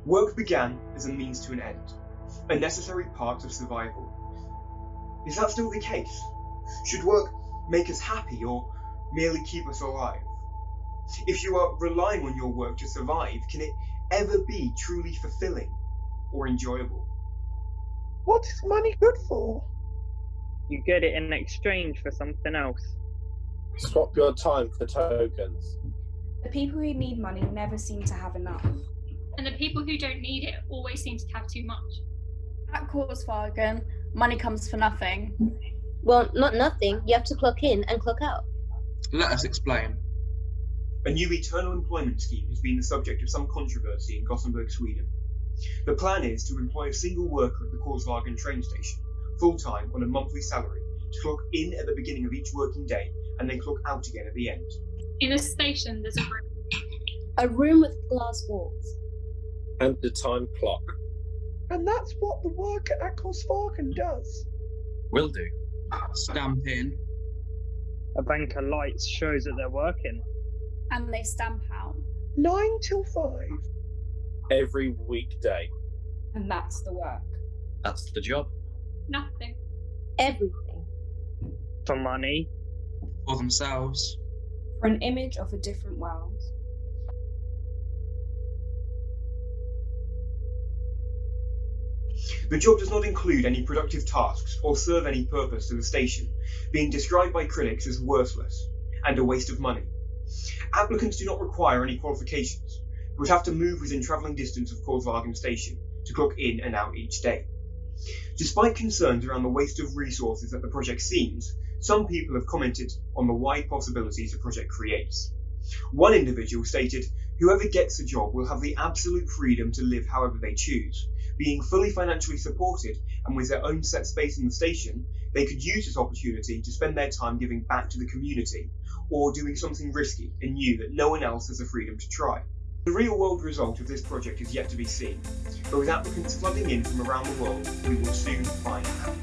Work began as a means to an end, a necessary part of survival. Is that still the case? Should work make us happy or merely keep us alive? If you are relying on your work to survive, can it ever be truly fulfilling or enjoyable? What is money good for? You get it in exchange for something else. Swap your time for tokens. The people who need money never seem to have enough. And the people who don't need it always seem to have too much. At Korsvagen, money comes for nothing. Well, not nothing. You have to clock in and clock out. Let us explain. A new eternal employment scheme has been the subject of some controversy in Gothenburg, Sweden. The plan is to employ a single worker at the Korsvagen train station, full-time on a monthly salary, to clock in at the beginning of each working day and then clock out again at the end. In a station, there's a room. A room with glass walls. And the time clock. And that's what the worker at Korsvagen does. Will do. Stamp in. A bank of lights shows that they're working. And they stamp out. 9 till 5. Every weekday. And that's the work. That's the job. Nothing. Everything. For money. For themselves. For an image of a different world. The job does not include any productive tasks or serve any purpose to the station, being described by critics as worthless and a waste of money. Applicants do not require any qualifications, but have to move within travelling distance of Korsvagen station to clock in and out each day. Despite concerns around the waste of resources that the project seems, some people have commented on the wide possibilities the project creates. One individual stated, "Whoever gets the job will have the absolute freedom to live however they choose. Being fully financially supported and with their own set space in the station, they could use this opportunity to spend their time giving back to the community or doing something risky and new that no one else has the freedom to try." The real-world result of this project is yet to be seen, but with applicants flooding in from around the world, we will soon find out.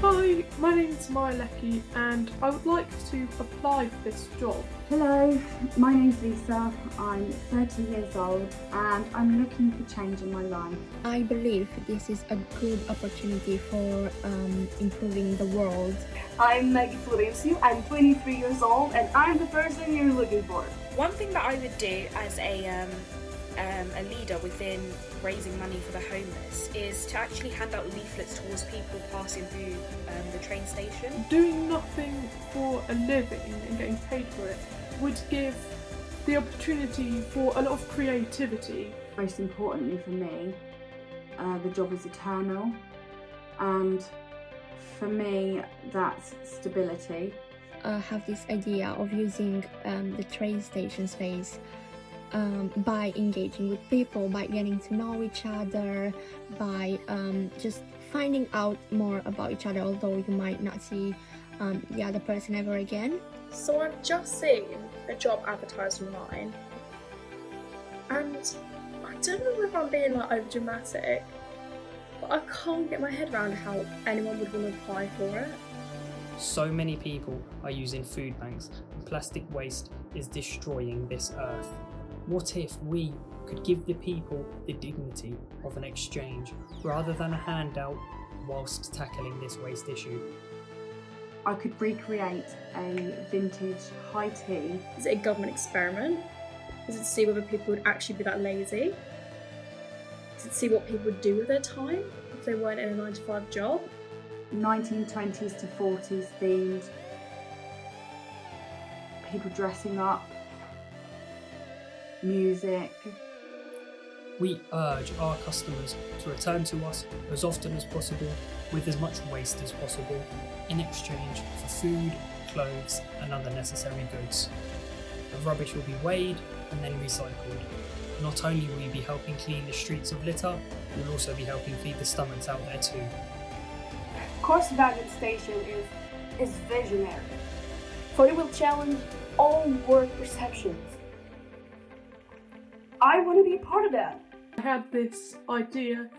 Hi, my name's Maya Leckie and I would like to apply for this job. Hello, my name's Lisa. I'm 30 years old and I'm looking for change in my life. I believe this is a good opportunity for improving the world. I'm Maggie Florencio, I'm 23 years old and I'm the person you're looking for. One thing that I would do as a leader within raising money for the homeless is to actually hand out leaflets towards people passing through the train station. Doing nothing for a living and getting paid for it would give the opportunity for a lot of creativity. Most importantly for me, the job is eternal, and for me that's stability. I have this idea of using the train station space by engaging with people, by getting to know each other, by just finding out more about each other, although you might not see the other person ever again. So I've just seen a job advertised online, and I don't know if I'm being like over dramatic, but I can't get my head around how anyone would want to apply for it. So many people are using food banks, and plastic waste is destroying this earth. What if we could give the people the dignity of an exchange rather than a handout whilst tackling this waste issue? I could recreate a vintage high tea. Is it a government experiment? Is it to see whether people would actually be that lazy? Is it to see what people would do with their time if they weren't in a 9-to-5 job? 1920s to 40s themed. People dressing up. Music. We urge our customers to return to us as often as possible with as much waste as possible in exchange for food, clothes and other necessary goods. The rubbish will be weighed and then recycled. Not only will we be helping clean the streets of litter, we'll also be helping feed the stomachs out there too. Korsvagen station is visionary, for it will challenge all word perceptions. I want to be a part of that. I had this idea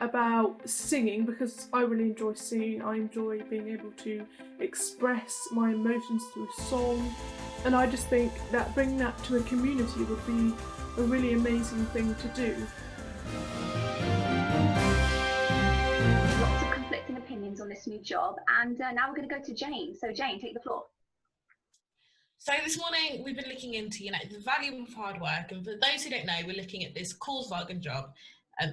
about singing because I really enjoy singing. I enjoy being able to express my emotions through song, and I just think that bringing that to a community would be a really amazing thing to do. Lots of conflicting opinions on this new job, and now we're going to go to Jane. So Jane, take the floor. So this morning we've been looking into, the value of hard work, and for those who don't know, we're looking at this Korsvagen job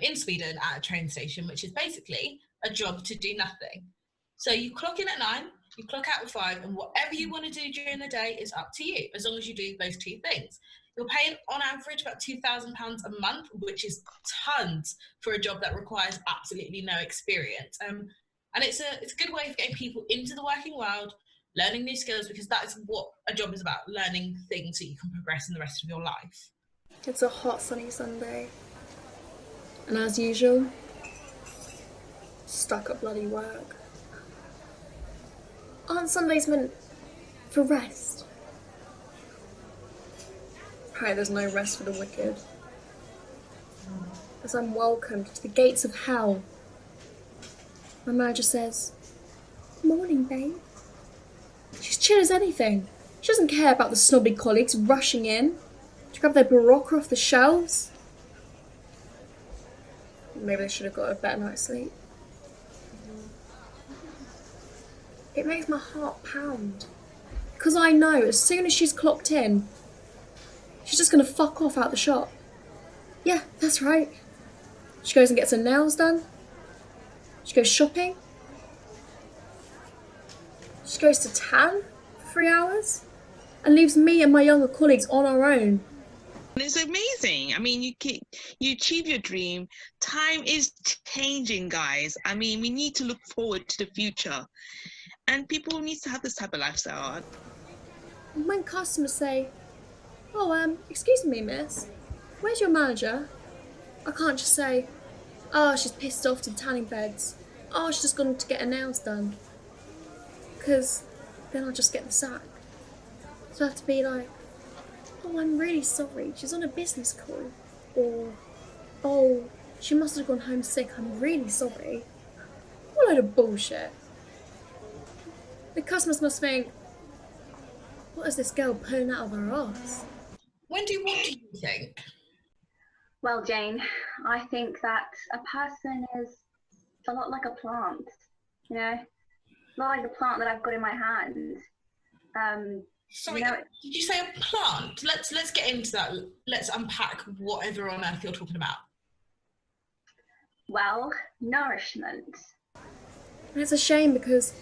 in Sweden at a train station, which is basically a job to do nothing. So you clock in at 9, you clock out at 5, and whatever you want to do during the day is up to you, as long as you do those two things. You're paying on average about £2,000 a month, which is tons for a job that requires absolutely no experience. And it's a good way of getting people into the working world, learning new skills, because that is what a job is about, learning things that you can progress in the rest of your life. It's a hot sunny Sunday, and as usual, stuck at bloody work. Aren't Sundays meant for rest? Right, there's no rest for the wicked. As I'm welcomed to the gates of hell, my manager says, "Morning, babe." She's chill as anything. She doesn't care about the snobby colleagues rushing in to grab their Barocca off the shelves. Maybe they should have got a better night's sleep. It makes my heart pound. Because I know as soon as she's clocked in, she's just going to fuck off out the shop. Yeah, that's right. She goes and gets her nails done. She goes shopping. She goes to tan for 3 hours and leaves me and my younger colleagues on our own. It's amazing. I mean, you achieve your dream. Time is changing, guys. I mean, we need to look forward to the future. And people need to have this type of lifestyle. And when customers say, "Oh, excuse me, miss, where's your manager?" I can't just say, "Oh, she's pissed off to the tanning beds. Oh, she's just gone to get her nails done." Because then I'll just get the sack. So I have to be like, "Oh, I'm really sorry, she's on a business call." Or, "Oh, she must have gone home sick, I'm really sorry." What a load of bullshit. The customers must think, what is this girl pulling out of her ass? What do you think? Well, Jane, I think that a person is a lot like a plant, not like the plant that I've got in my hand. Sorry, did you say a plant? Let's get into that. Let's unpack whatever on earth you're talking about. Well, nourishment. And it's a shame because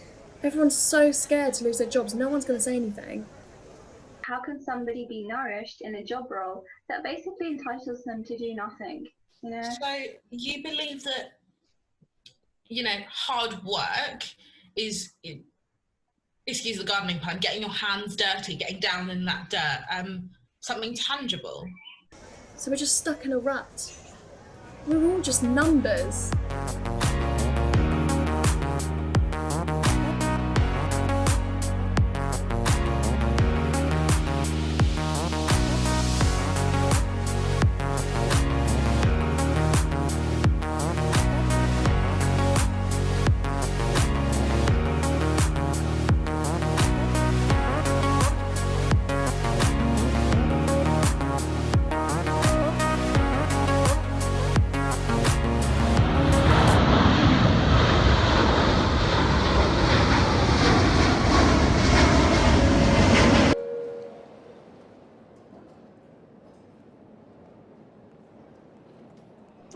everyone's so scared to lose their jobs, no one's going to say anything. How can somebody be nourished in a job role that basically entitles them to do nothing, So you believe that, hard work is, excuse the gardening pun, getting your hands dirty, getting down in that dirt, something tangible? So we're just stuck in a rut. We're all just numbers.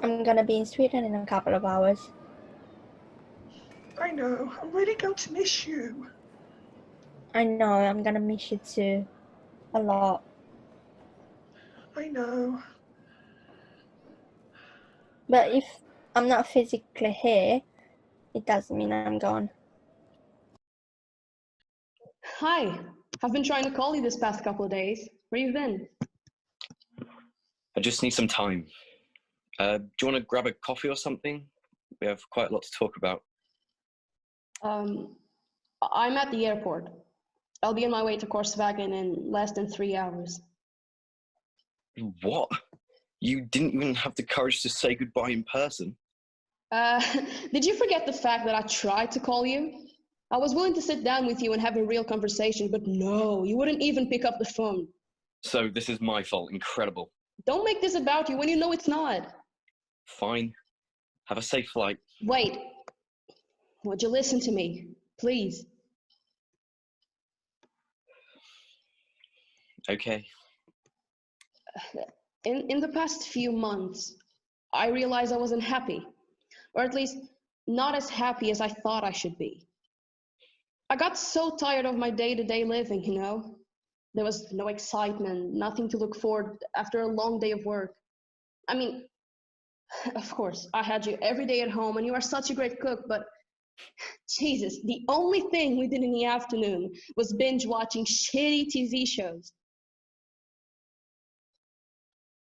I'm gonna be in Sweden in a couple of hours. I know, I'm really going to miss you. I know, I'm gonna miss you too. A lot. I know. But if I'm not physically here, it doesn't mean I'm gone. Hi, I've been trying to call you this past couple of days. Where you been? I just need some time. Do you want to grab a coffee or something? We have quite a lot to talk about. I'm at the airport. I'll be on my way to Korsvägen in less than 3 hours. What? You didn't even have the courage to say goodbye in person? Did you forget the fact that I tried to call you? I was willing to sit down with you and have a real conversation, but no, you wouldn't even pick up the phone. So this is my fault. Incredible. Don't make this about you when you know it's not. Fine. Have a safe flight. Wait. Would you listen to me, please? Okay. In the past few months, I realized I wasn't happy, or at least not as happy as I thought I should be. I got so tired of my day-to-day living, you know? There was no excitement, nothing to look forward after a long day of work. I mean, of course, I had you every day at home and you are such a great cook, but Jesus, the only thing we did in the afternoon was binge watching shitty TV shows.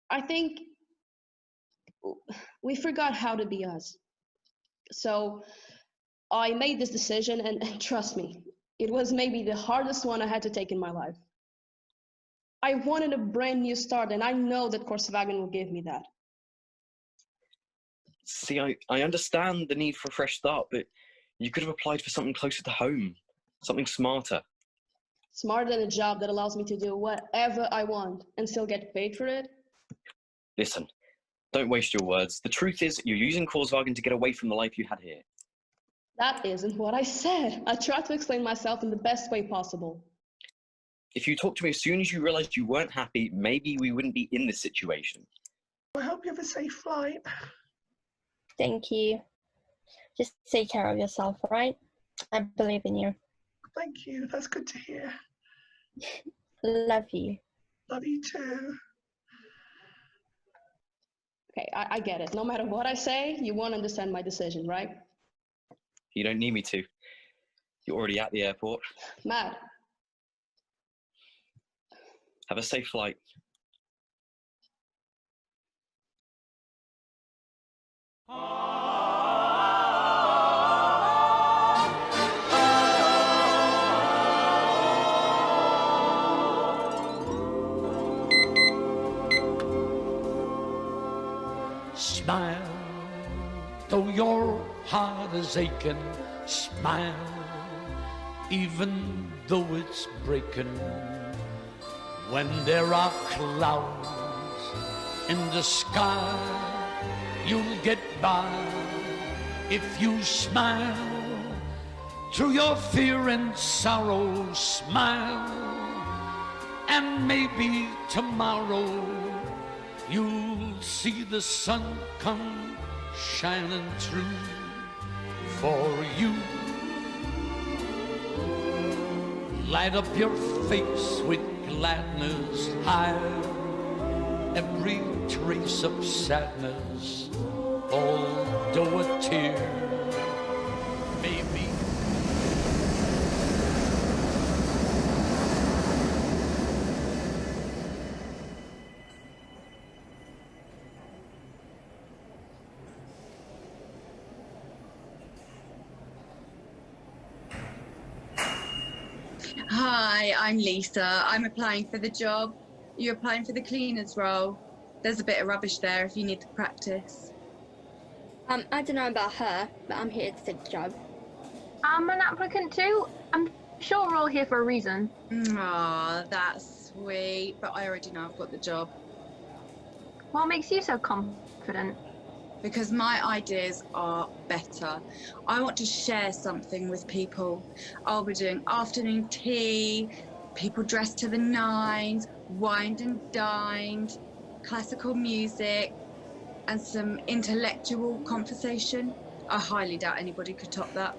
I think we forgot how to be us. So I made this decision, and trust me, it was maybe the hardest one I had to take in my life. I wanted a brand new start, and I know that Korsvägen will give me that. See, I understand the need for a fresh start, but you could have applied for something closer to home, something smarter. Smarter than a job that allows me to do whatever I want and still get paid for it? Listen, don't waste your words. The truth is, you're using Korsvägen to get away from the life you had here. That isn't what I said. I tried to explain myself in the best way possible. If you talked to me as soon as you realized you weren't happy, maybe we wouldn't be in this situation. I hope you have a safe flight. Thank you. Just take care of yourself, all right? I believe in you. Thank you. That's good to hear. Love you. Love you too. Okay, I get it. No matter what I say, you won't understand my decision, right? You don't need me to. You're already at the airport. Matt. Have a safe flight. Smile, though your heart is aching. Smile, even though it's breaking. When there are clouds in the sky, you'll get by if you smile. Through your fear and sorrow, smile, and maybe tomorrow you'll see the sun come shining through for you. Light up your face with gladness, hide every trace of sadness, although a tear may be. Hi, I'm Lisa. I'm applying for the job. You're applying for the cleaner's role. There's a bit of rubbish there if you need to practice. I don't know about her, but I'm here to take the job. I'm an applicant too. I'm sure we're all here for a reason. Aw, that's sweet, but I already know I've got the job. What makes you so confident? Because my ideas are better. I want to share something with people. I'll be doing afternoon tea, people dressed to the nines, wined and dined, classical music, and some intellectual conversation. I highly doubt anybody could top that.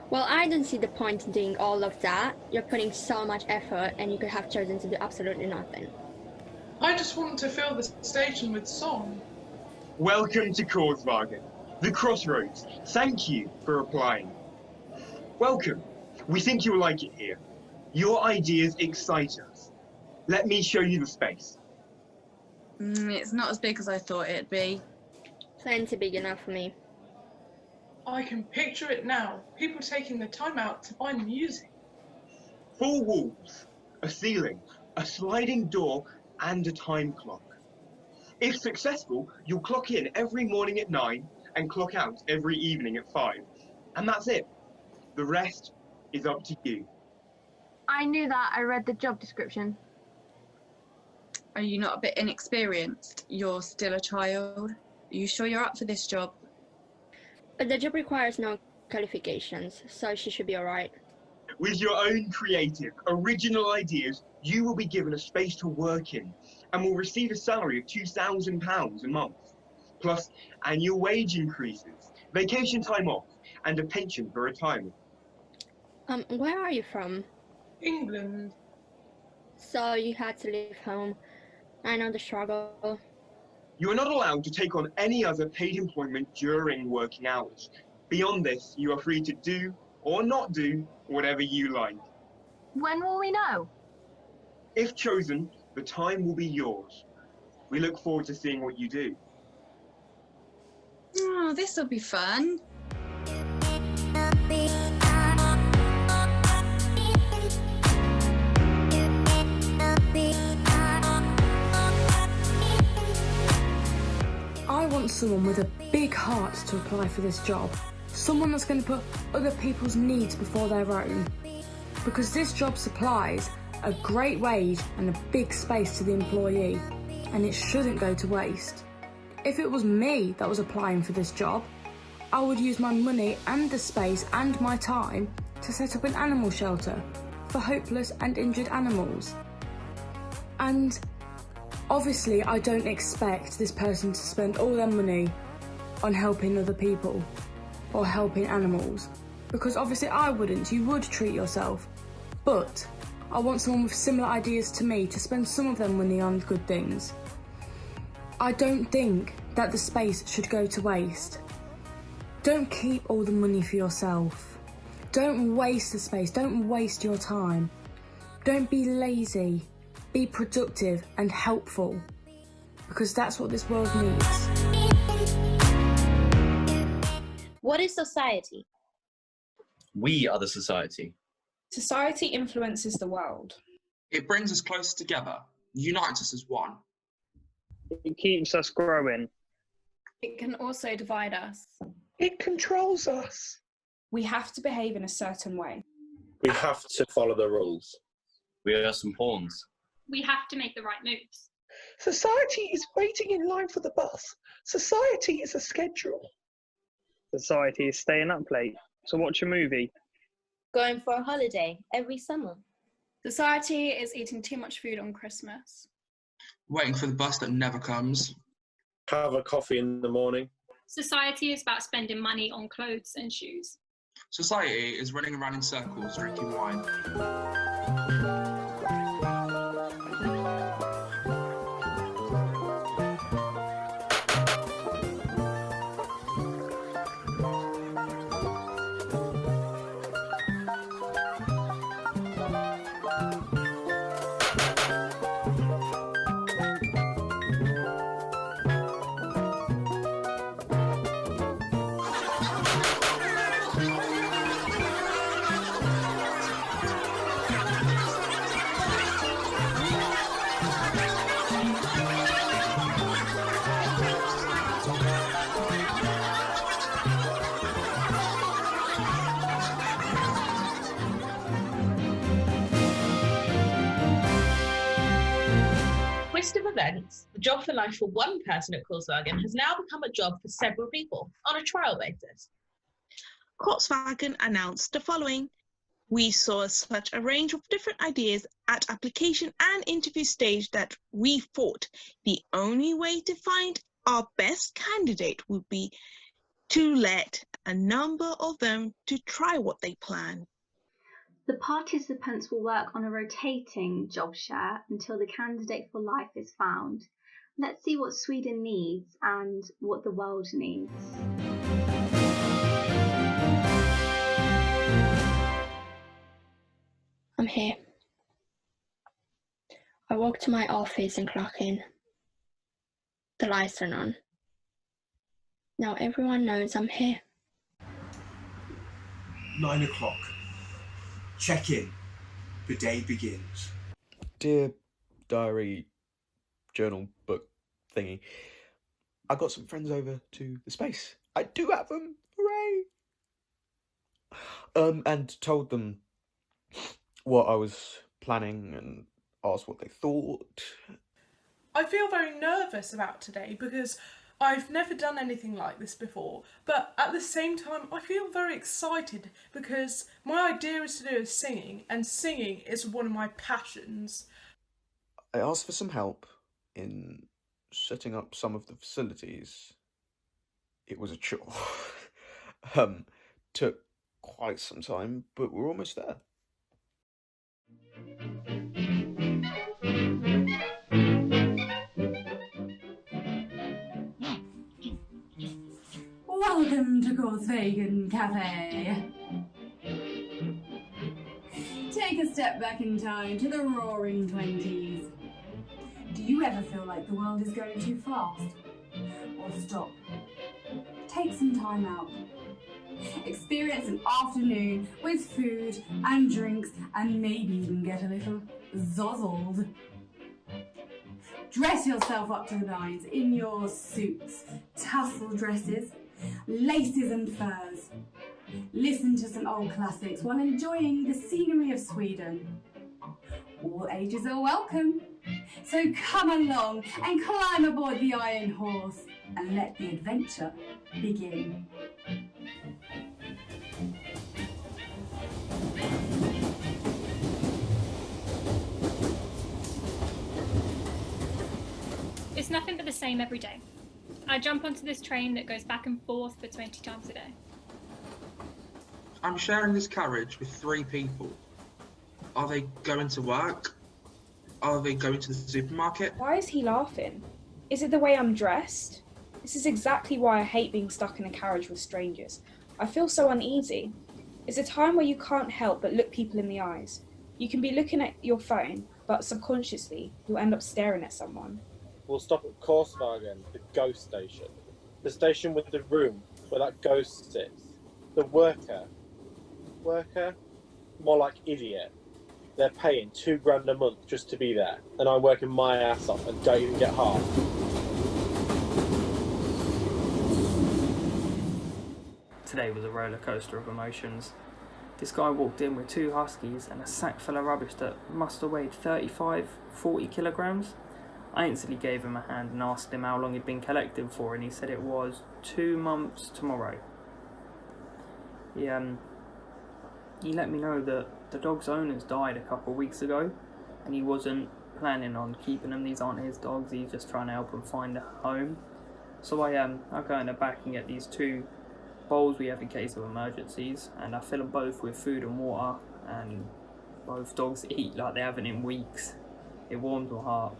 Well, I don't see the point in doing all of that. You're putting so much effort and you could have chosen to do absolutely nothing. I just want to fill the station with song. Welcome to Korsvägen, the crossroads. Thank you for applying. Welcome. We think you'll like it here. Your ideas excite us. Let me show you the space. It's not as big as I thought it'd be. Plenty big enough for me. I can picture it now. People taking the time out to find music. 4 walls, a ceiling, a sliding door, and a time clock. If successful, you'll clock in every morning at 9 and clock out every evening at 5. And that's it. The rest is up to you. I knew that. I read the job description. Are you not a bit inexperienced? You're still a child. Are you sure you're up for this job? But the job requires no qualifications, so she should be alright. With your own creative, original ideas, you will be given a space to work in and will receive a salary of £2,000 a month, plus annual wage increases, vacation time off, and a pension for retirement. Where are you from? England. So you had to leave home. I know the struggle. You are not allowed to take on any other paid employment during working hours. Beyond this, you are free to do or not do whatever you like. When will we know? If chosen, the time will be yours. We look forward to seeing what you do. Oh, this will be fun. I want someone with a big heart to apply for this job. Someone that's going to put other people's needs before their own. Because this job supplies a great wage and a big space to the employee, and it shouldn't go to waste. If it was me that was applying for this job, I would use my money and the space and my time to set up an animal shelter for hopeless and injured animals. And obviously, I don't expect this person to spend all their money on helping other people or helping animals, because obviously I wouldn't. You would treat yourself. But I want someone with similar ideas to me to spend some of their money on good things. I don't think that the space should go to waste. Don't keep all the money for yourself. Don't waste the space. Don't waste your time. Don't be lazy. Be productive and helpful, because that's what this world needs. What is society? We are the society. Society influences the world. It brings us closer together, unites us as one. It keeps us growing. It can also divide us. It controls us. We have to behave in a certain way. We have to follow the rules. We are some pawns. We have to make the right moves. Society is waiting in line for the bus. Society is a schedule. Society is staying up late to watch a movie. Going for a holiday every summer. Society is eating too much food on Christmas. Waiting for the bus that never comes. Have a coffee in the morning. Society is about spending money on clothes and shoes. Society is running around in circles drinking wine. Twist of events, the job for life for one person at Volkswagen has now become a job for several people on a trial basis. Volkswagen announced the following. We saw such a range of different ideas at application and interview stage that we thought the only way to find our best candidate would be to let a number of them to try what they plan. The participants will work on a rotating job share until the candidate for life is found. Let's see what Sweden needs and what the world needs. I'm here. I walk to my office and clock in. The lights are on. Now everyone knows I'm here. 9 o'clock. Check in. The day begins. Dear diary, journal, book thingy, I got some friends over to the space. I do have them, hooray! And told them what I was planning and asked what they thought. I feel very nervous about today because I've never done anything like this before, but at the same time I feel very excited because my idea is to do singing, and singing is one of my passions. I asked for some help in setting up some of the facilities. It was a chore. Took quite some time, but we're almost there. Welcome to Corsvagen Cafe. Take a step back in time to the roaring 20s. Do you ever feel like the world is going too fast? Or stop? Take some time out. Experience an afternoon with food and drinks and maybe even get a little zozzled. Dress yourself up to the nines in your suits, tassel dresses, laces and furs. Listen to some old classics while enjoying the scenery of Sweden. All ages are welcome, so come along and climb aboard the Iron Horse and let the adventure begin. It's nothing but the same every day. I jump onto this train that goes back and forth for 20 times a day. I'm sharing this carriage with 3 people. Are they going to work? Are they going to the supermarket? Why is he laughing? Is it the way I'm dressed? This is exactly why I hate being stuck in a carriage with strangers. I feel so uneasy. It's a time where you can't help but look people in the eyes. You can be looking at your phone, but subconsciously you'll end up staring at someone. We'll stop at Korsvagen, the ghost station. The station with the room where that ghost sits. The worker? More like idiot. They're paying $2,000 a month just to be there, and I'm working my ass off and don't even get half. Today was a roller coaster of emotions. This guy walked in with 2 huskies and a sack full of rubbish that must have weighed 35-40 kilograms. I instantly gave him a hand and asked him how long he'd been collecting for, and he said it was 2 months tomorrow. He let me know that the dog's owners died a couple of weeks ago, and he wasn't planning on keeping them. These aren't his dogs, he's just trying to help them find a home. So I go in the back and get these 2 bowls we have in case of emergencies, and I fill them both with food and water, and both dogs eat like they haven't in weeks. It warms my heart.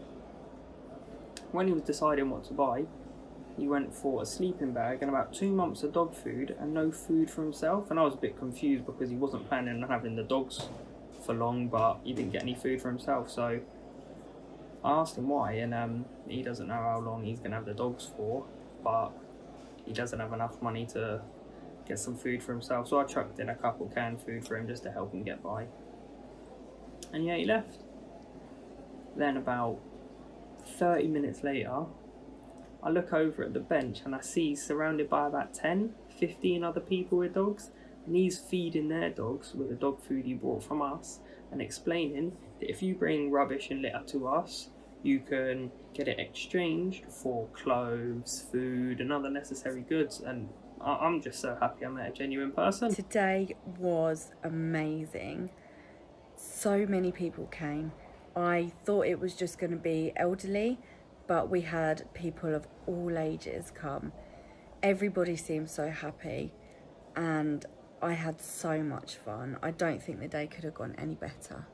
When he was deciding what to buy, he went for a sleeping bag and about 2 months of dog food and no food for himself, and I was a bit confused because he wasn't planning on having the dogs for long, but he didn't get any food for himself. So I asked him why, and he doesn't know how long he's going to have the dogs for, but he doesn't have enough money to get some food for himself, so I chucked in a couple canned food for him just to help him get by. And yeah, he left. Then about 30 minutes later, I look over at the bench and I see he's surrounded by about 10-15 other people with dogs, and he's feeding their dogs with the dog food he bought from us and explaining that if you bring rubbish and litter to us, you can get it exchanged for clothes, food and other necessary goods. And I'm just so happy I met a genuine person. Today was amazing. So many people came. I thought it was just going to be elderly, but we had people of all ages come. Everybody seemed so happy and I had so much fun. I don't think the day could have gone any better.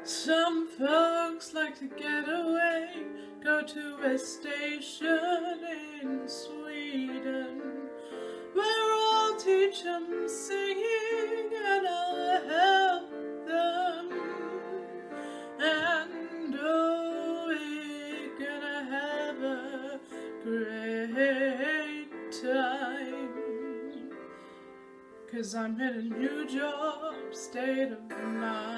Some folks like to get away, go to a station in Sweden, where I'll teach them singing and I'll help them. And oh, we're gonna have a great time. 'cause I'm in a new job state of mind.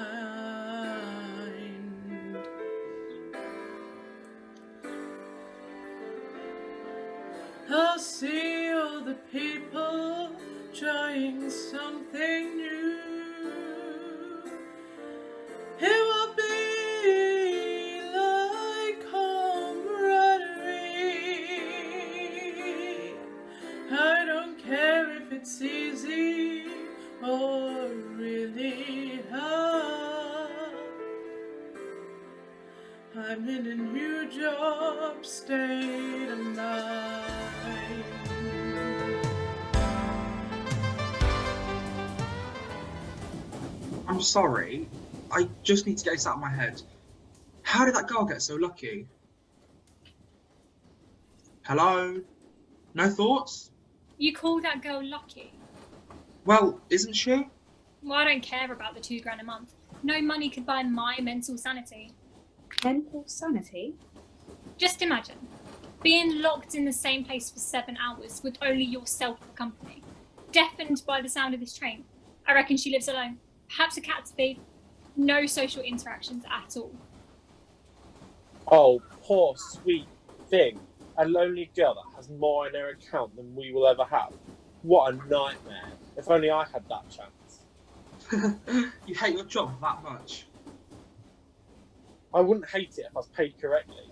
I'll see all the people trying something new. It will be like camaraderie. I don't care if it's easy or really hard. I'm in a new job state of mind. I'm sorry. I just need to get this out of my head. How did that girl get so lucky? Hello? No thoughts? You call that girl lucky? Well, isn't she? Well, I don't care about the £2 a month. No money could buy my mental sanity. Mental sanity? Just imagine being locked in the same place for 7 hours with only yourself for company, deafened by the sound of this train. I reckon she lives alone. Perhaps a cat to feed. No social interactions at all. Oh, poor sweet thing. A lonely girl that has more in her account than we will ever have. What a nightmare. If only I had that chance. You hate your job that much? I wouldn't hate it if I was paid correctly.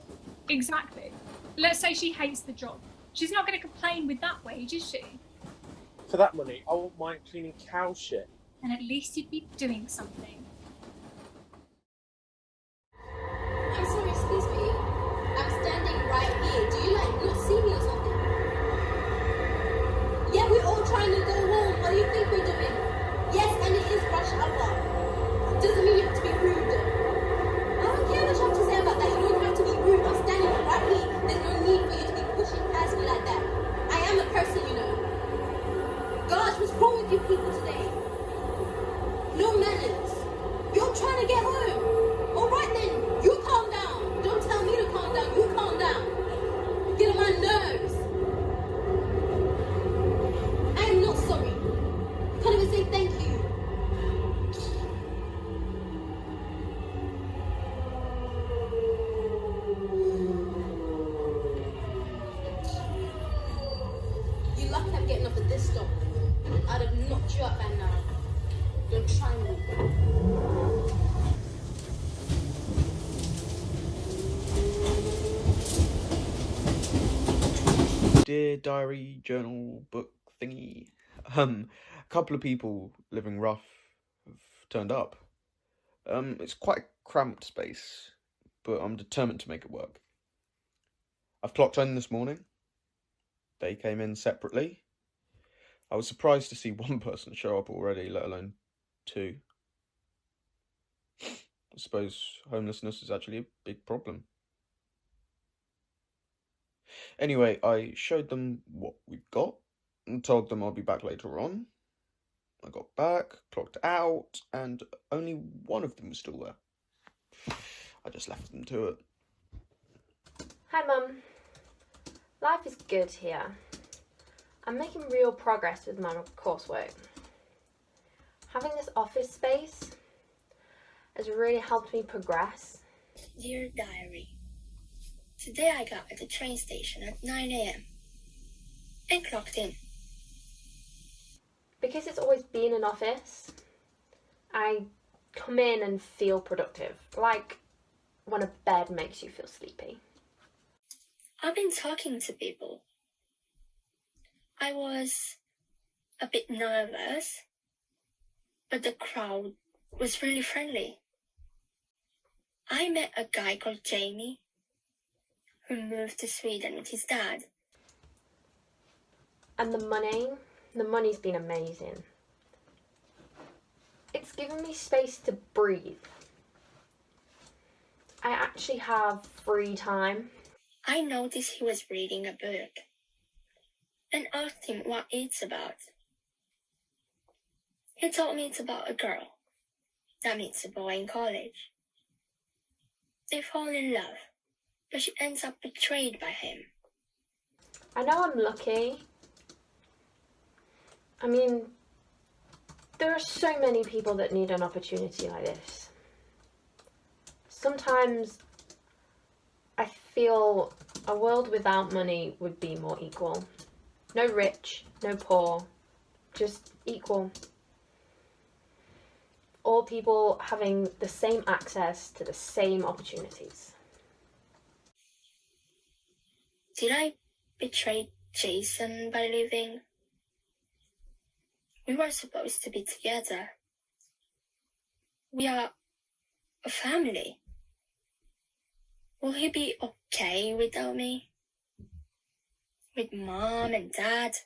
Exactly. Let's say she hates the job. She's not going to complain with that wage, is she? For that money, I wouldn't mind cleaning cow shit. And at least you'd be doing something. I'm sorry, excuse me. I'm standing right here. Do you not see me or something? Yeah, we're all trying to go home. What do you think we're doing? Yes, and it is rush hour. Doesn't mean you have to be rude. I don't care what you have to say about that. You don't have to be rude. I'm standing right here. There's no need for you to be pushing past me like that. I am a person, you know. Gosh, what's wrong with you people today? No manners. You're trying to get home. All right then, you calm down. Don't tell me to calm down. You calm down. Get on my nerves. I am not sorry. You can't even say thank you. You're lucky I'm getting off at this stop. I'd have knocked you up by now. Don't try me. Dear diary, journal, book thingy. A couple of people living rough have turned up. It's quite a cramped space, but I'm determined to make it work. I've clocked in this morning. They came in separately. I was surprised to see one person show up already, let alone 2. I suppose homelessness is actually a big problem. Anyway, I showed them what we've got and told them I'll be back later on. I got back, clocked out, and only one of them was still there. I just left them to it. Hi Mum. Life is good here. I'm making real progress with my coursework. Having this office space has really helped me progress. Dear Diary, today I got at the train station at 9 a.m. and clocked in. Because it's always been an office, I come in and feel productive, like when a bed makes you feel sleepy. I've been talking to people. I was a bit nervous, but the crowd was really friendly. I met a guy called Jamie who moved to Sweden with his dad. And the money's been amazing. It's given me space to breathe. I actually have free time. I noticed he was reading a book and asked him what it's about. He told me it's about a girl that meets a boy in college. They fall in love, but she ends up betrayed by him. I know I'm lucky. I mean, There are so many people that need an opportunity like this. Sometimes I feel a world without money would be more equal. No rich, no poor, just equal. All people having the same access to the same opportunities. Did I betray Jason by leaving? We were supposed to be together. We are a family. Will he be okay without me? With Mom and Dad?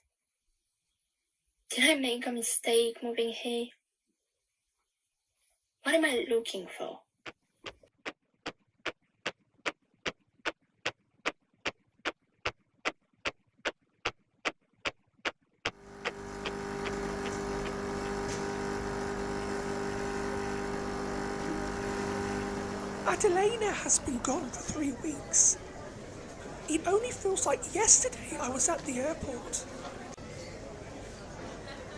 Did I make a mistake moving here? What am I looking for? Adelina has been gone for 3 weeks. It only feels like yesterday I was at the airport.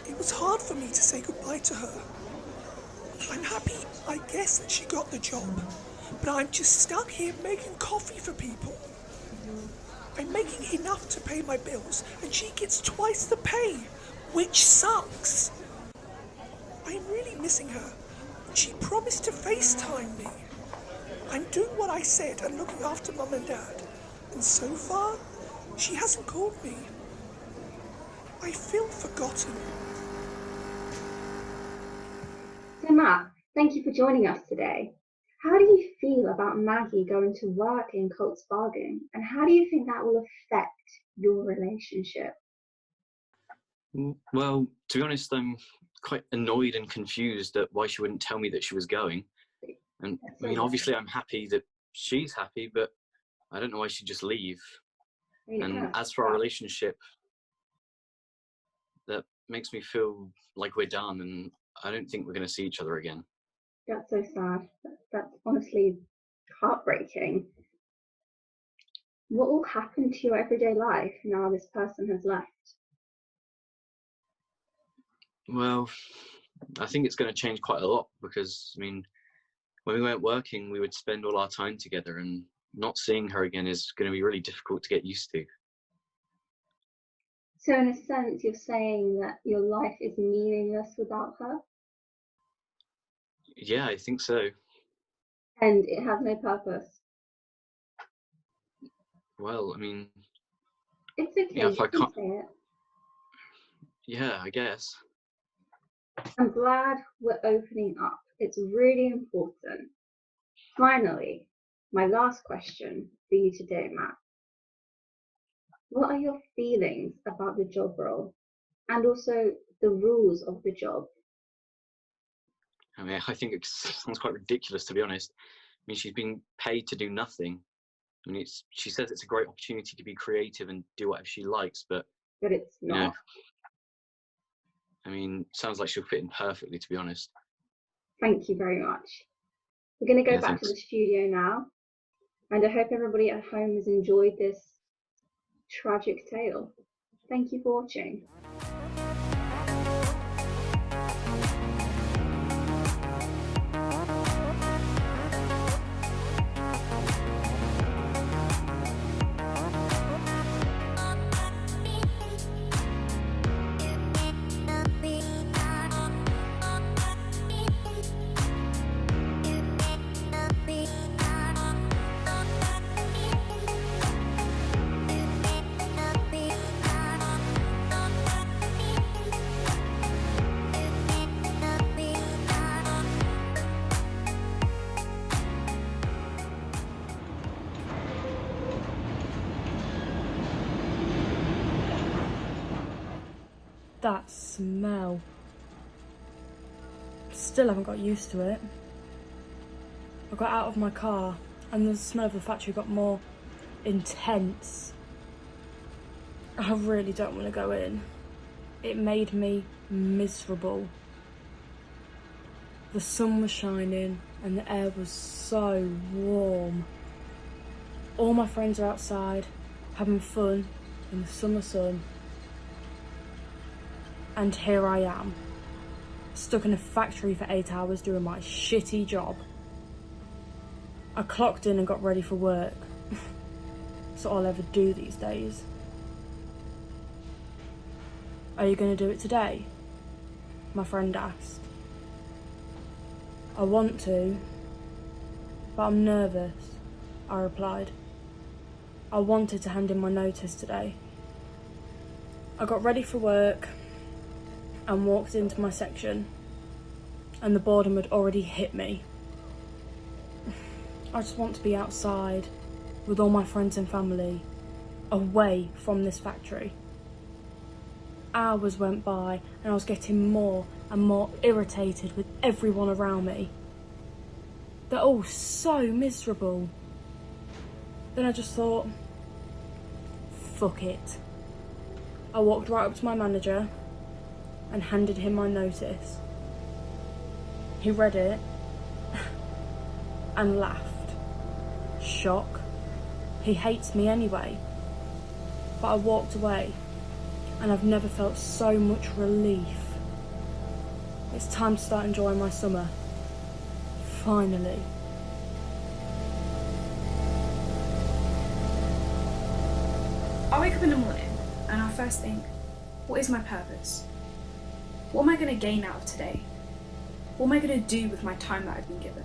It was hard for me to say goodbye to her. I'm happy, I guess, that she got the job, but I'm just stuck here making coffee for people. I'm making enough to pay my bills, and she gets twice the pay, which sucks. I'm really missing her. She promised to FaceTime me. I'm doing what I said and looking after Mum and Dad, and so far, she hasn't called me. I feel forgotten. So Matt, thank you for joining us today. How do you feel about Maggie going to work in Colt's Bargain, and how do you think that will affect your relationship? Well, to be honest, I'm quite annoyed and confused at why she wouldn't tell me that she was going. And I mean, obviously I'm happy that she's happy, but I don't know why she'd just leave. And as for our relationship, that makes me feel like we're done, and I don't think we're going to see each other again. That's so sad. That's honestly heartbreaking. What will happen to your everyday life now this person has left? Well, I think it's going to change quite a lot because, I mean, when we weren't working, we would spend all our time together, and not seeing her again is going to be really difficult to get used to. So in a sense, you're saying that your life is meaningless without her? Yeah, I think so. And it has no purpose? Well, I mean, It's okay, yeah, if I you can can't, say it. yeah, I guess. I'm glad we're opening up. It's really important. Finally, my last question for you today, Matt. What are your feelings about the job role and also the rules of the job? I mean, I think it sounds quite ridiculous, to be honest. I mean, she's being paid to do nothing. I mean, she says it's a great opportunity to be creative and do whatever she likes, but it's not. You know, I mean, sounds like she'll fit in perfectly, to be honest. Thank you very much. We're going to go Yeah, back to thanks. the studio now, and I hope everybody at home has enjoyed this tragic tale. Thank you for watching. That smell. Still haven't got used to it. I got out of my car and the smell of the factory got more intense. I really don't want to go in. It made me miserable. The sun was shining and the air was so warm. All my friends are outside having fun in the summer sun. And here I am, stuck in a factory for 8 hours doing my shitty job. I clocked in and got ready for work. That's all I'll ever do these days. Are you going to do it today? My friend asked. I want to, but I'm nervous, I replied. I wanted to hand in my notice today. I got ready for work and walked into my section, and the boredom had already hit me. I just want to be outside with all my friends and family, away from this factory. Hours went by and I was getting more and more irritated with everyone around me. They're all so miserable. Then I just thought, fuck it. I walked right up to my manager and handed him my notice. He read it and laughed. Shock. He hates me anyway. But I walked away, and I've never felt so much relief. It's time to start enjoying my summer. Finally. I wake up in the morning and I first think, what is my purpose? What am I going to gain out of today? What am I going to do with my time that I've been given?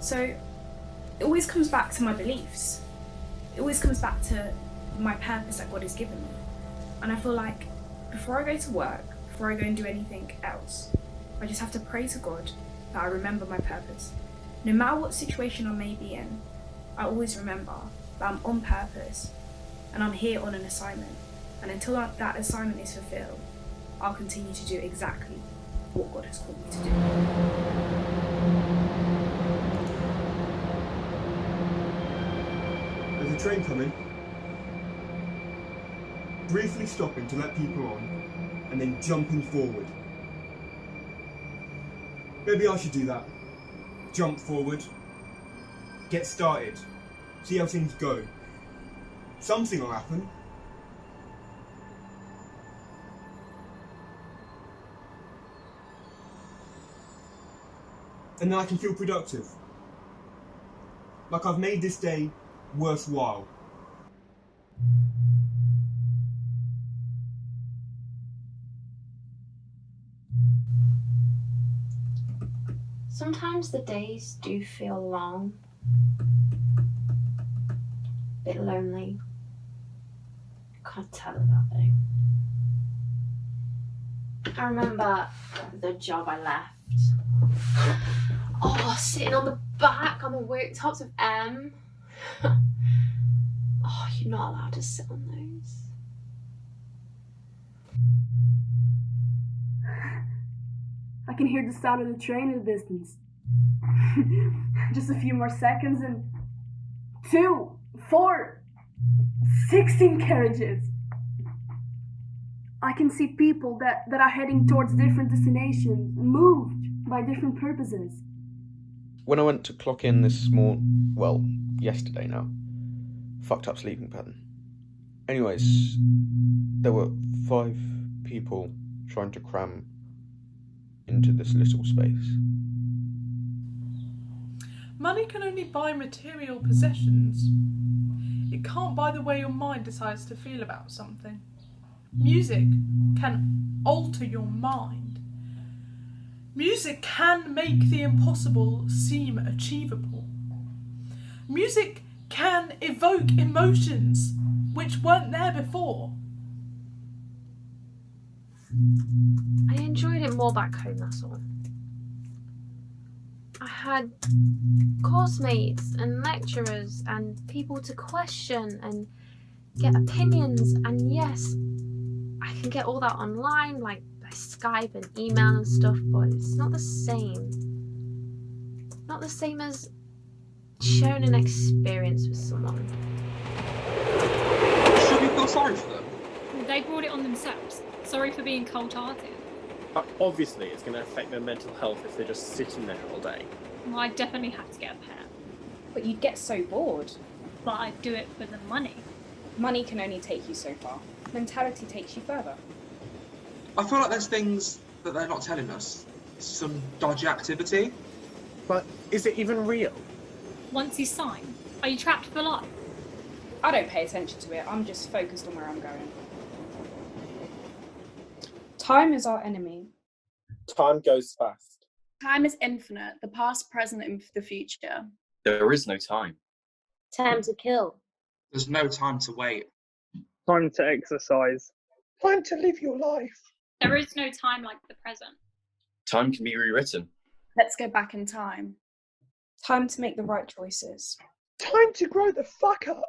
So it always comes back to my beliefs. It always comes back to my purpose that God has given me. And I feel like before I go to work, before I go and do anything else, I just have to pray to God that I remember my purpose. No matter what situation I may be in, I always remember that I'm on purpose and I'm here on an assignment. And until that assignment is fulfilled, I'll continue to do exactly what God has called me to do. There's a train coming. Briefly stopping to let people on, and then jumping forward. Maybe I should do that. Jump forward. Get started. See how things go. Something will happen. And then I can feel productive. Like I've made this day worthwhile. Sometimes the days do feel long, a bit lonely. Can't tell it that way. I remember the job I left. Oh, sitting on the back on the worktops of M. Oh, you're not allowed to sit on those. I can hear the sound of the train in the distance. Just a few more seconds and 2, 4, 16 carriages. I can see people that are heading towards different destinations, moved by different purposes. When I went to clock in yesterday now, fucked up sleeping pattern. Anyways, there were 5 people trying to cram into this little space. Money can only buy material possessions. It can't buy the way your mind decides to feel about something. Music can alter your mind. Music can make the impossible seem achievable. Music can evoke emotions which weren't there before. I enjoyed it more back home, that's all. I had course mates and lecturers and people to question and get opinions, and yes, I can get all that online, like by Skype and email and stuff, but it's not the same. Not the same as sharing an experience with someone. Should we feel sorry for them? They brought it on themselves. Sorry for being cold-hearted. Obviously, it's going to affect their mental health if they're just sitting there all day. Well, I definitely had to get a pair. But you'd get so bored. But I'd do it for the money. Money can only take you so far. Mentality takes you further. I feel like there's things that they're not telling us? Some dodgy activity? But is it even real? Once you sign, are you trapped for life? I don't pay attention to it, I'm just focused on where I'm going. Time is our enemy. Time goes fast. Time is infinite, the past, present, and the future. There is no time. Time to kill. There's no time to wait. Time to exercise. Time to live your life. There is no time like the present. Time can be rewritten. Let's go back in time. Time to make the right choices. Time to grow the fuck up.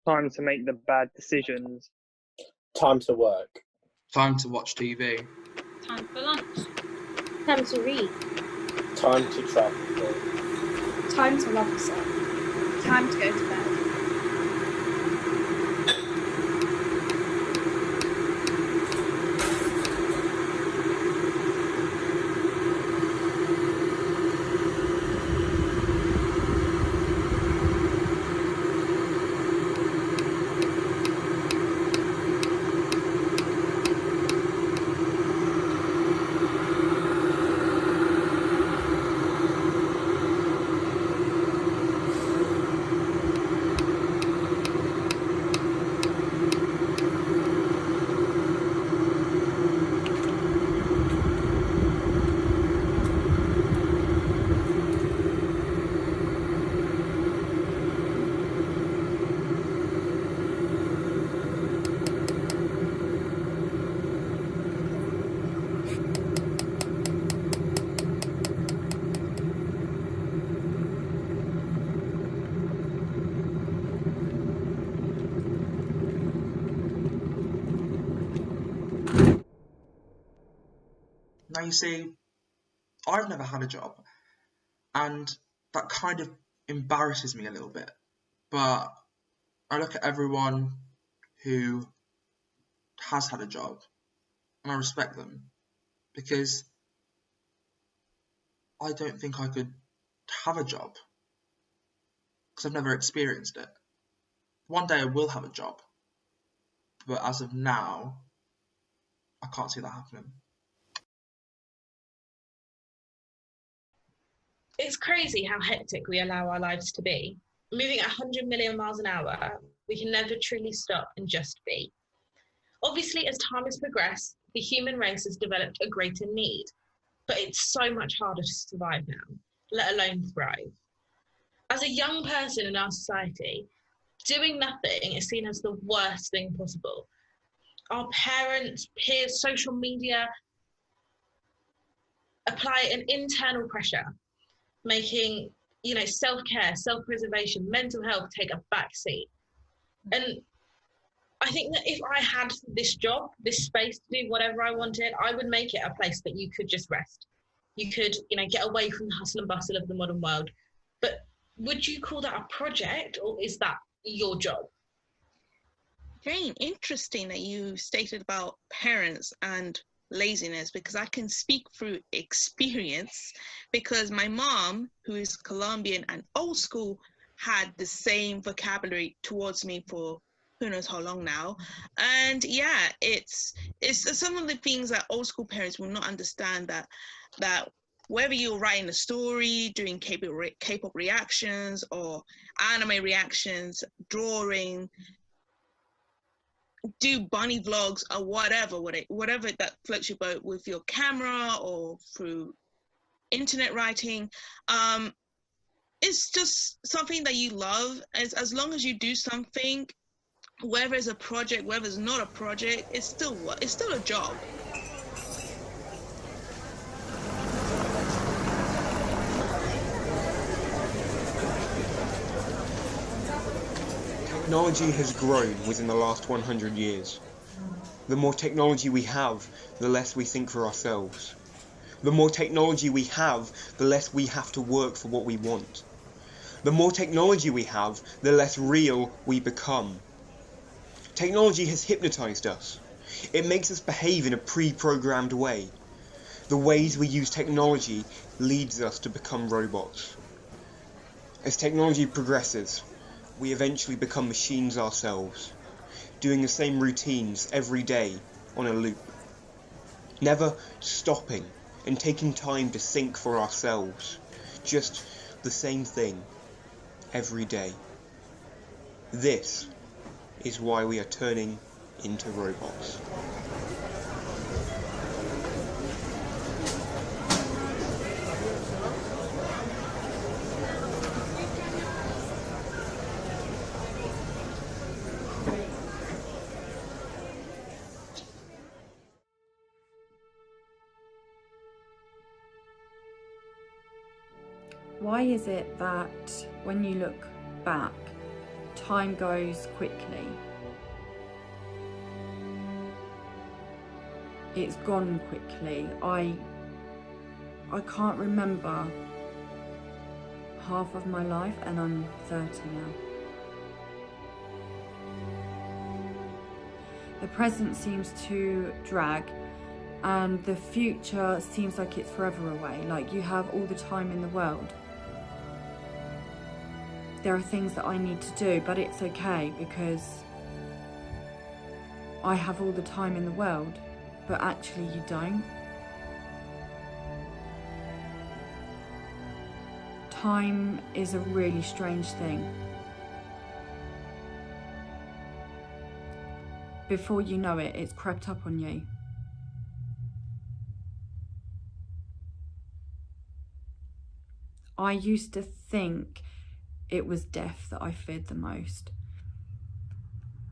Time to make the bad decisions. Time to work. Time to watch TV. Time for lunch. Time to read. Time to travel. Time to love yourself. Time to go to bed. Now you see, I've never had a job, and that kind of embarrasses me a little bit. But I look at everyone who has had a job, and I respect them, because I don't think I could have a job, because I've never experienced it. One day I will have a job, but as of now, I can't see that happening. It's crazy how hectic we allow our lives to be. Moving at 100 million miles an hour, we can never truly stop and just be. Obviously, as time has progressed, the human race has developed a greater need, but it's so much harder to survive now, let alone thrive. As a young person in our society, doing nothing is seen as the worst thing possible. Our parents, peers, social media apply an internal pressure, making, self-care, self-preservation, mental health take a back seat. And I think that if I had this job, this space to do whatever I wanted, I would make it a place that you could just rest. You could, get away from the hustle and bustle of the modern world. But would you call that a project, or is that your job? Very interesting that you stated about parents and laziness, because I can speak through experience, because my mom, who is Colombian and old school, had the same vocabulary towards me for who knows how long now. And yeah, it's some of the things that old school parents will not understand, that whether you're writing a story, doing K-pop reactions or anime reactions, drawing, do bunny vlogs or whatever that floats your boat with your camera or through internet writing, it's just something that you love. As long as you do something, whether it's a project, whether it's not a project, it's still a job. Technology has grown within the last 100 years. The more technology we have, the less we think for ourselves. The more technology we have, the less we have to work for what we want. The more technology we have, the less real we become. Technology has hypnotized us. It makes us behave in a pre-programmed way. The ways we use technology leads us to become robots. As technology progresses, we eventually become machines ourselves, doing the same routines every day on a loop. never stopping and taking time to think for ourselves, just the same thing every day. This is why we are turning into robots. Why is it that when you look back, time goes quickly? It's gone quickly. I can't remember half of my life, and I'm 30 now. The present seems to drag, and the future seems like it's forever away, like you have all the time in the world. There are things that I need to do, but it's okay because I have all the time in the world, but actually you don't. Time is a really strange thing. Before you know it, it's crept up on you. I used to think it was death that I feared the most.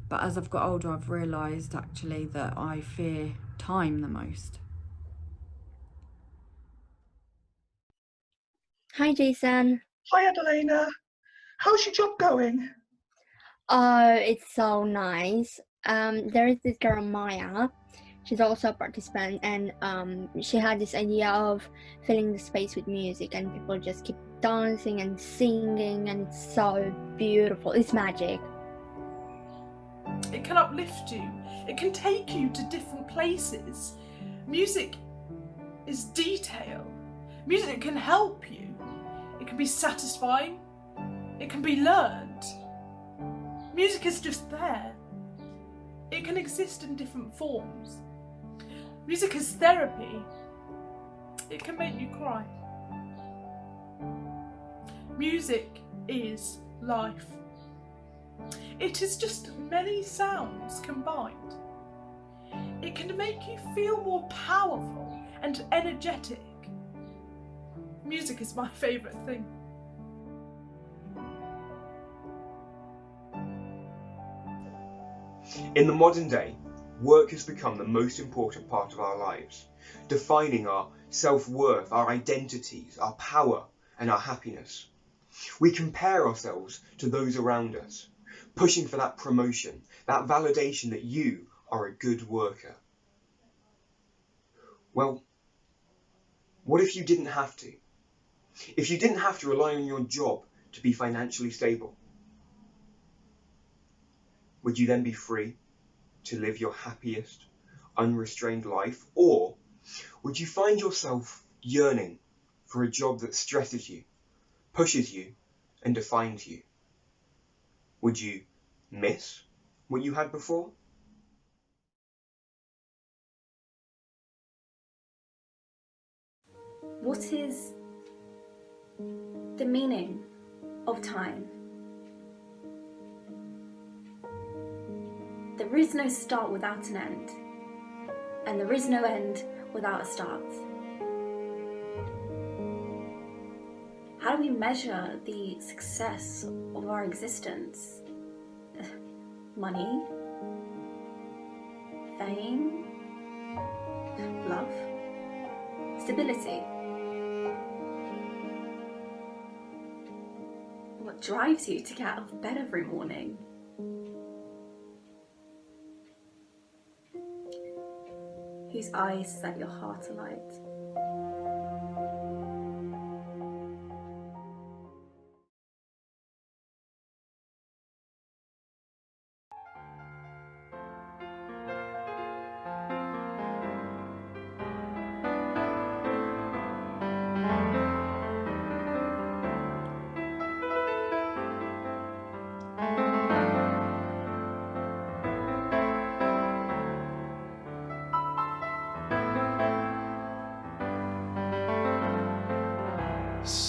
But as I've got older, I've realised actually that I fear time the most. Hi, Jason. Hi, Adelina. How's your job going? Oh, it's so nice. There is this girl, Maya. She's also a participant, and she had this idea of filling the space with music, and people just keep dancing and singing, and it's so beautiful. It's magic. It can uplift you. It can take you to different places. Music is detail. Music can help you. It can be satisfying. It can be learned. Music is just there. It can exist in different forms. Music is therapy. It can make you cry. Music is life. It is just many sounds combined. It can make you feel more powerful and energetic. Music is my favourite thing. In the modern day, work has become the most important part of our lives, defining our self-worth, our identities, our power, and our happiness. We compare ourselves to those around us, pushing for that promotion, that validation that you are a good worker. Well, what if you didn't have to? If you didn't have to rely on your job to be financially stable? Would you then be free to live your happiest, unrestrained life? Or would you find yourself yearning for a job that stresses you, pushes you, and defines you? Would you miss what you had before? What is the meaning of time? There is no start without an end, and there is no end without a start. How do we measure the success of our existence? Money? Fame? Love? Stability? What drives you to get out of bed every morning? Whose eyes set your heart alight?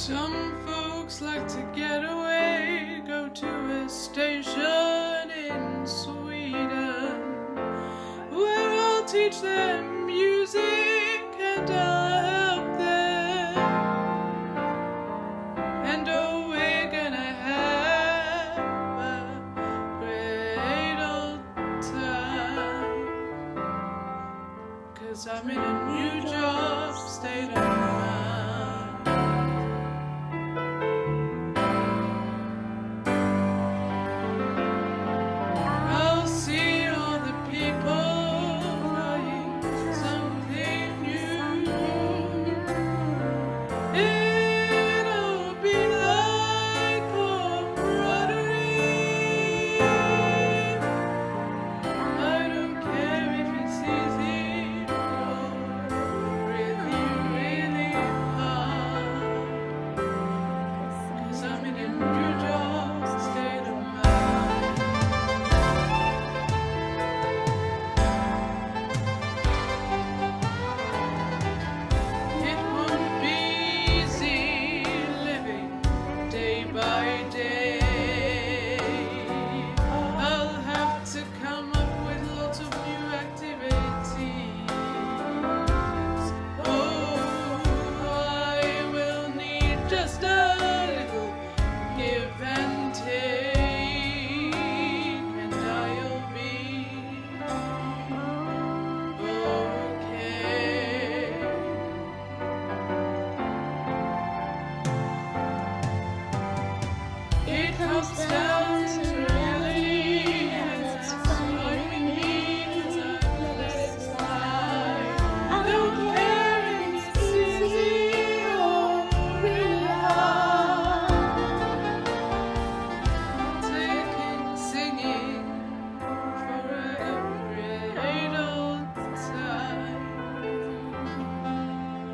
Some folks like to get away, go to a station in Sweden, where I'll teach them music and I'll help them. And oh, we're gonna have a great old time, 'cause I'm in a new job, state of mind. I'll see all the people trying something new. It'll be like camaraderie. I don't care if it's easy or really, really hard, 'cause I'm in a new job, state of mind. It won't be easy living day by day. I'll have to come up with lots of new activities. Oh, I will need just a little give and take, and I'll be okay. It comes down to reality, and it's fine with me, 'cause I've let it slide. I don't care if it's easy or really hard. I'm taking singing for a great old time,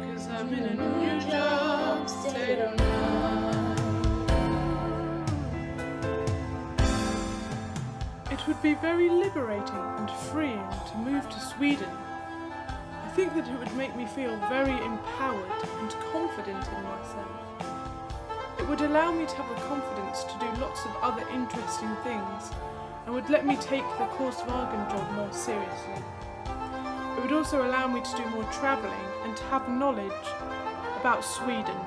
'cause I'm in a new job, state of mind. It would be very liberating and freeing to move to Sweden. I think that it would make me feel very empowered and confident in myself. It would allow me to have the confidence to do lots of other interesting things and would let me take the Korsvagen job more seriously. It would also allow me to do more travelling and to have knowledge about Sweden.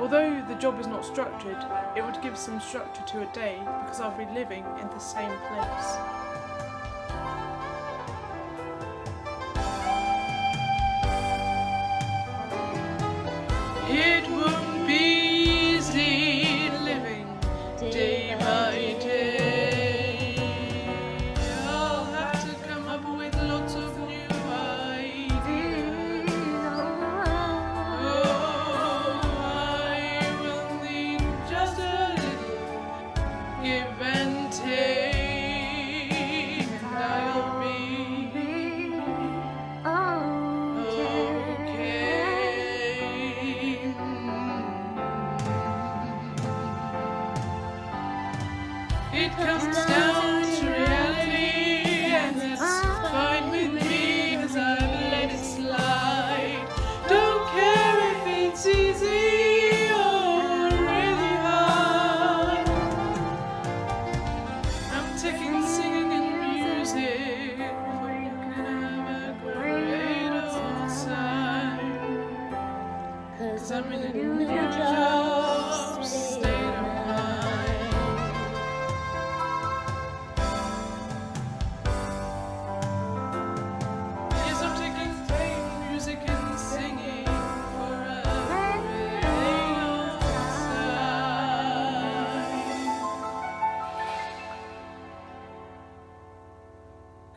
Although the job is not structured, it would give some structure to a day because I'll be living in the same place. It won't be easy living day by day. I'll have to come up with lots of new ideas. Oh, I will need just a little give and take, and I'll be okay. It comes down to reality, and it's fine with me, 'cause I've let it slide. Don't care if it's easy or really hard. I'm taking singing and music. We're gonna have a great old time, 'cause I'm in a new job, state of mind. Yes, I'm taking music and singing for a great old time,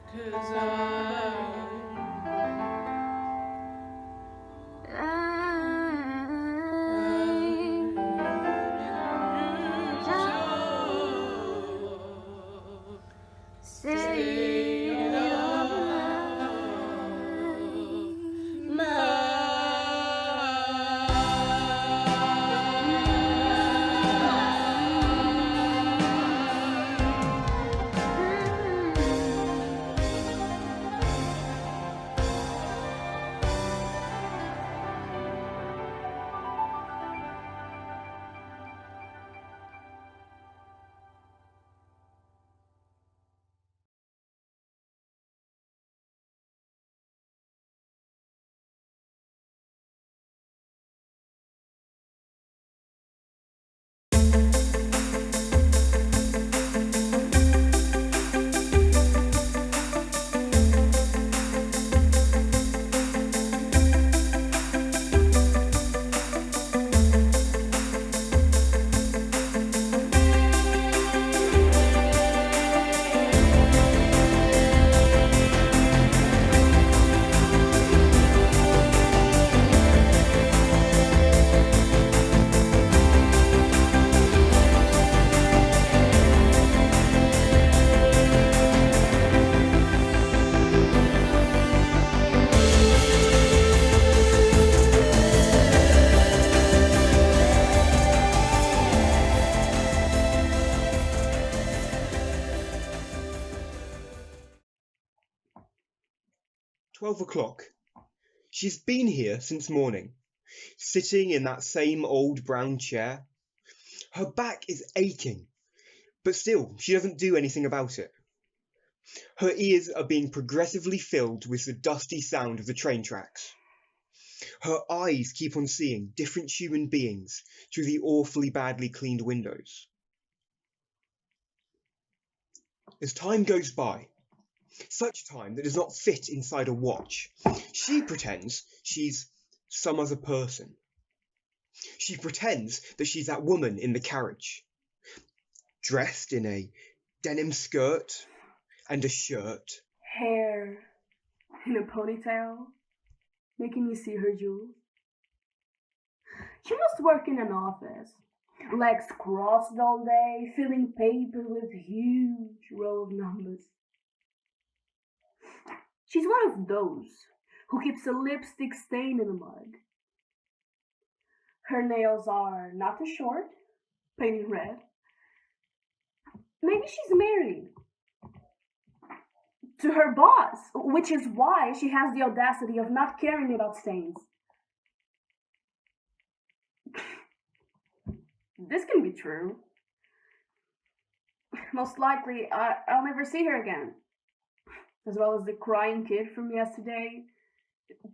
'cause 12 o'clock. She's been here since morning, sitting in that same old brown chair. Her back is aching, but still she doesn't do anything about it. Her ears are being progressively filled with the dusty sound of the train tracks. Her eyes keep on seeing different human beings through the awfully badly cleaned windows. As time goes by, such time that does not fit inside a watch, she pretends she's some other person. She pretends that she's that woman in the carriage, dressed in a denim skirt and a shirt. Hair in a ponytail, making you see her jewels. She must work in an office, legs crossed all day, filling paper with huge row of numbers. She's one of those who keeps a lipstick stain in the mug. Her nails are not too short, painted red. Maybe she's married to her boss, which is why she has the audacity of not caring about stains. This can be true. Most likely, I'll never see her again. As well as the crying kid from yesterday,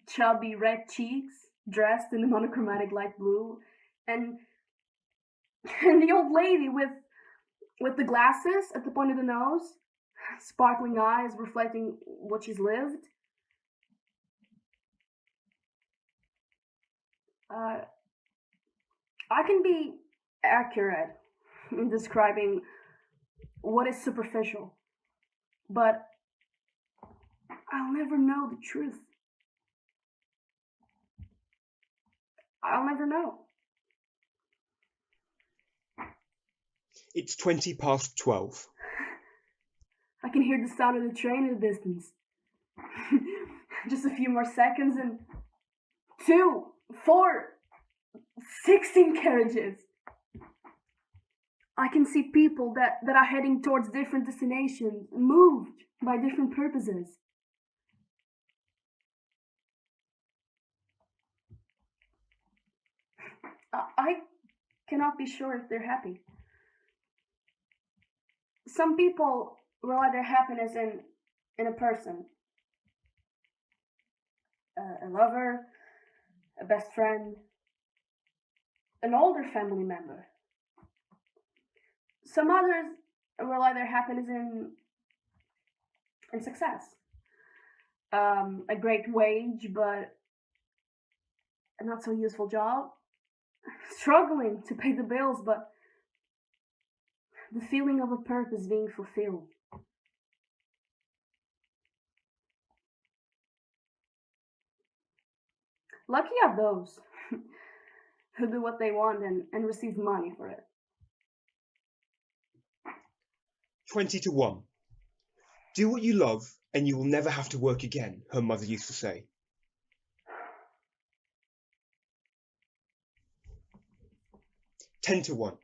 chubby red cheeks, dressed in monochromatic light blue, and the old lady with the glasses at the point of the nose, sparkling eyes reflecting what she's lived. I can be accurate in describing what is superficial, but I'll never know the truth. I'll never know. It's 20 past 12. I can hear the sound of the train in the distance. Just a few more seconds and 2, 4, 16 carriages. I can see people that are heading towards different destinations, moved by different purposes. I cannot be sure if they're happy. Some people rely their happiness in a person. A lover, a best friend, an older family member. Some others rely their happiness in success. A great wage, but a not so useful job. Struggling to pay the bills, but the feeling of a purpose being fulfilled. Lucky are those who do what they want and receive money for it. 20 to 1. Do what you love and you will never have to work again, her mother used to say. Ten to 1.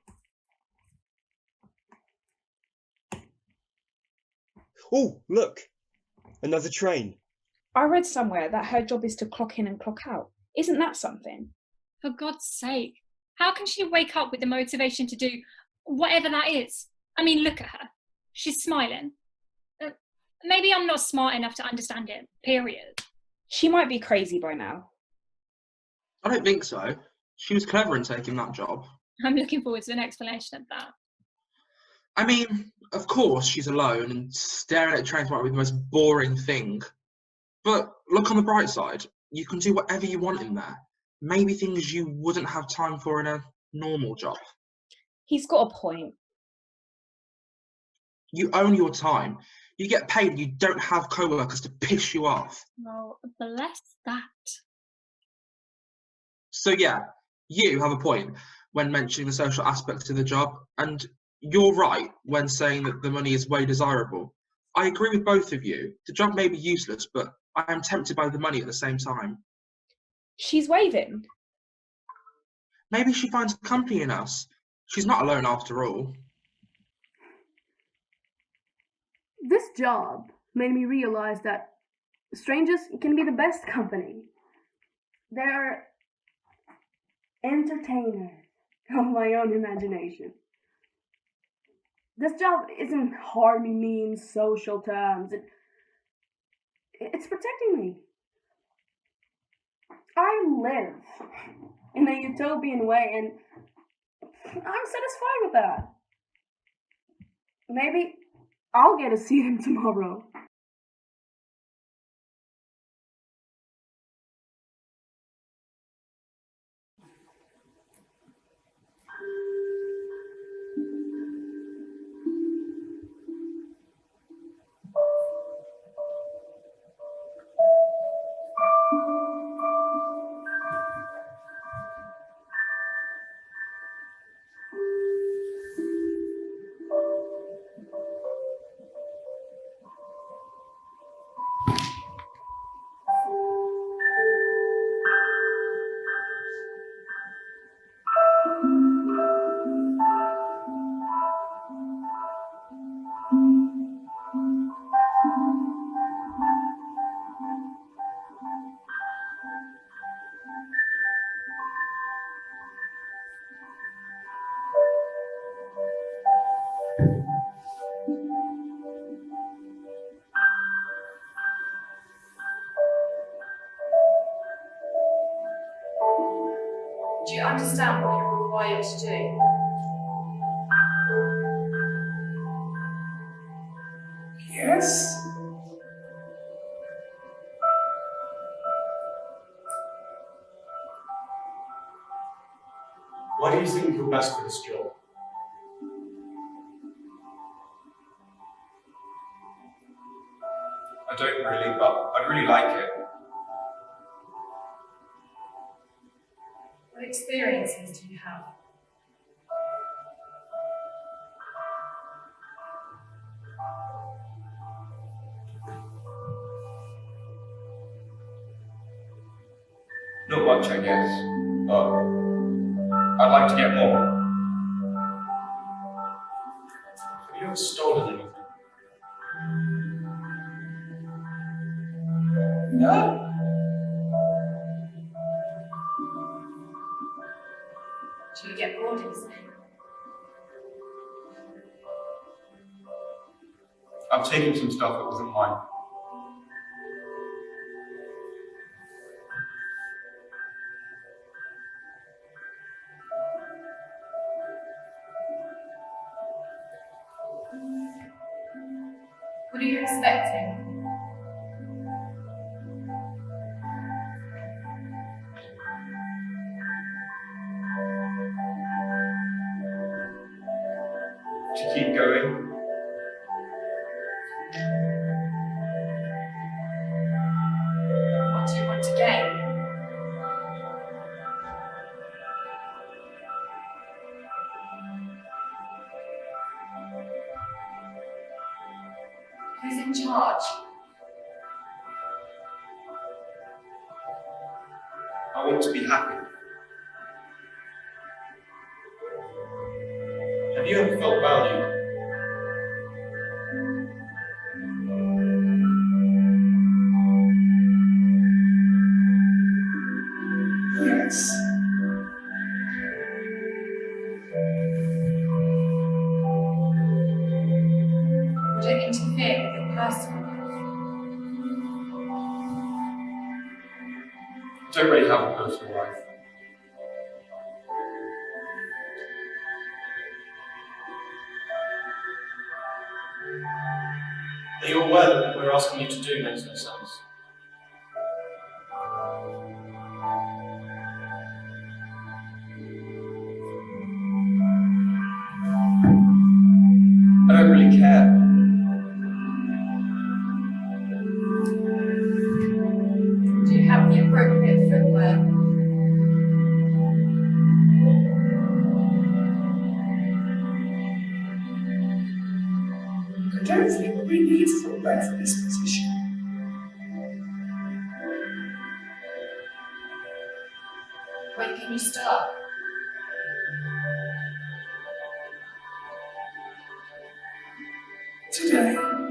Oh, look! Another train. I read somewhere that her job is to clock in and clock out. Isn't that something? For God's sake, how can she wake up with the motivation to do whatever that is? I mean, look at her. She's smiling. Maybe I'm not smart enough to understand it, period. She might be crazy by now. I don't think so. She was clever in taking that job. I'm looking forward to an explanation of that. I mean, of course she's alone and staring at trains might be the most boring thing. But look on the bright side. You can do whatever you want in there. Maybe things you wouldn't have time for in a normal job. He's got a point. You own your time. You get paid and you don't have co-workers to piss you off. Well, bless that. So yeah, you have a point when mentioning the social aspect of the job, and you're right when saying that the money is way desirable. I agree with both of you. The job may be useless, but I am tempted by the money at the same time. She's waving. Maybe she finds company in us. She's not alone after all. This job made me realize that Strangers can be the best company. They're entertainers of my own imagination. This job isn't harming me in social terms. It's protecting me. I live in a utopian way, and I'm satisfied with that. Maybe I'll get to see them tomorrow. Do you understand what you're required to do? Yes. Why do you think you're best for this job? I don't really, but I'd really like it. What experiences do you have? Not much, I guess, but I'd like to get more. Have you ever stolen anything? No. Do you get bored easily? I've taken some stuff that wasn't mine. What are you expecting? To keep going. What do you want to gain? Who's in charge? I want to be happy. Have you ever felt valued? Yes. Would it interfere with your personal life? I don't really have a personal life. Are you aware that what we're asking you to do makes no sense? I don't really care. Do you have the appropriate footwear? I don't think we need footwear for this position. When can you start? Today.